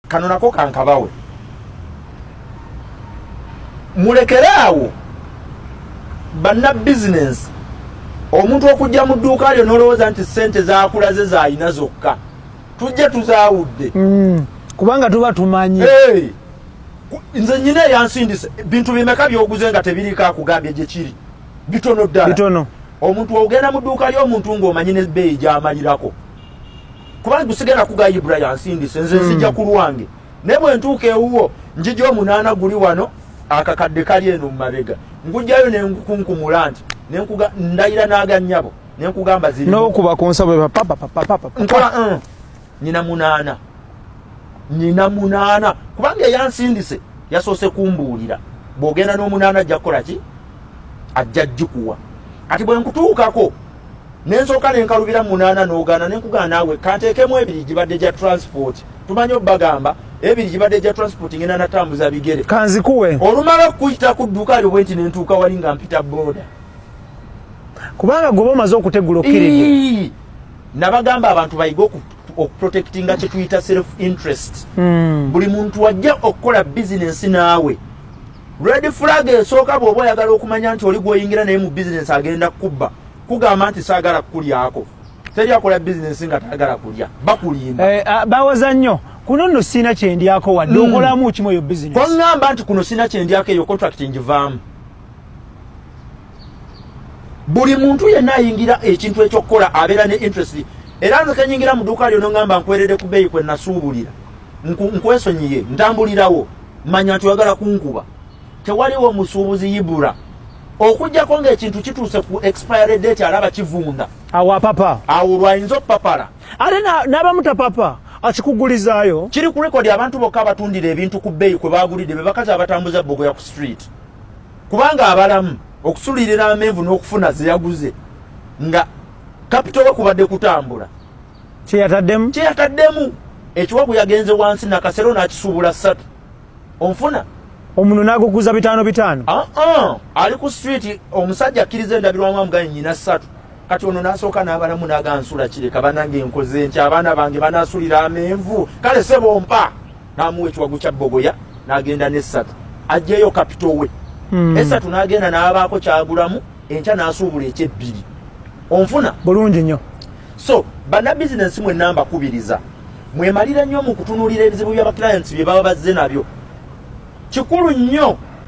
kano nako kankabawe mulekeraawo banna business omuntu okujja mu dduuka lyo n'olowooza nti ssente zaakulaze zaayina zokka tujje tuzaawudde kubanga tuba tumanyi nze nyina eyansindise bintu bimeka byoguze nga tebiriko akugambye gye kiri bitono ddala omuntu ogenda mu dduuka ly'omuntu ng'omanyi n'ebbeeyi gy'amalirako kubanga gusigenda kugayibula yansindise nze nzijja ku lwange naye bwe ntuuka ewuwo njija 8 guli wano akakadde kali eno mu mabega ngujjayo ne nkunkumula nti ndayira n'agannyabo ne nkugamba ziri n'okuba ku nsabo nkola nyina 8 kubanga eyansindise yasoose kumbuulira bw'ogenda n'8 ajja kukola ki ajja jjikuwa ati bwe nkutuukako nensooka nenkalubira 8 n'ogaana nenkugana naawe kanteekemu 2 gibadde gya transport tumanyi obbagamba 2 gibadde gya transport ngenda natambuza bigere kanzikuwe olumala kuyita ku dduuka lyo bwe nti nentuuka wali nga mpita booda kubanga gwe omaze okutegula okkirije nabagamba abantu bayiga okuprotectinga kye tuyita self interest buli muntu wajja okukola bizinensi naawe red flag esooka bw'oba oyagala okumanya nti oli gw'oyingira naye mu bizinensi agenda kubba kugamba nti saagala kukulyako teri akola bizinensi nga taagala kulya bakulimba bawoza nnyo kuno nno sina kyendyako wadde okolamu kimu eyo bizinensi kwaŋŋamba nti kuno sina kyendyako eyo contract ngivaamu buli muntu yenna ayingira ekintu ekyokukola abeera ne interest era nze kenyingira mu dduuka lyo nongamba nkwerere ku bbeeyi kwe nasuubulira nkwesonyiye ntambulirawo manya nti oyagala kunkuba tewaliwo musuubuzi yibula okujjako ng'ekintu kituuse ku expire date alaba kivunda awo apapa awo lwayinza okupapala ate n'abamutapapa akikugulizaayo kiri ku rekodi abantu bokka abatundira ebintu ku bbeeyi kwe baagulidde be bakazi abatambuza bogoya ku street kubanga abalamu okusulirira amenvu n'okufuna ze yaguze nga kapito we kubadde kutambula kyeyataddemu ekiwagu yagenze wansi nakasero n'akisuubula 3 onfuna omuntu n'aguguza 5 ali ku street omusajja akkiriza endabirwamu amuganye nyina 3 kati ono n'asooka n'abalamu n'agansula kireka banange nkoze nti abaana bange banaasulira amenvu kale se bompa n'amuwa ekiwagu kya bogoya n'agenda ne3 ajjeeyo kapito we 3 n'agenda n'abaako kyagulamu enkya n'asuubula eky'ebbiri onfuna bulungi nnyo so banna bizinensi mwenna mbakubiriza mwemalira nnyo mu kutunuulira ebizibu by'abaclients bye baba bazze nabyo kikulu nnyo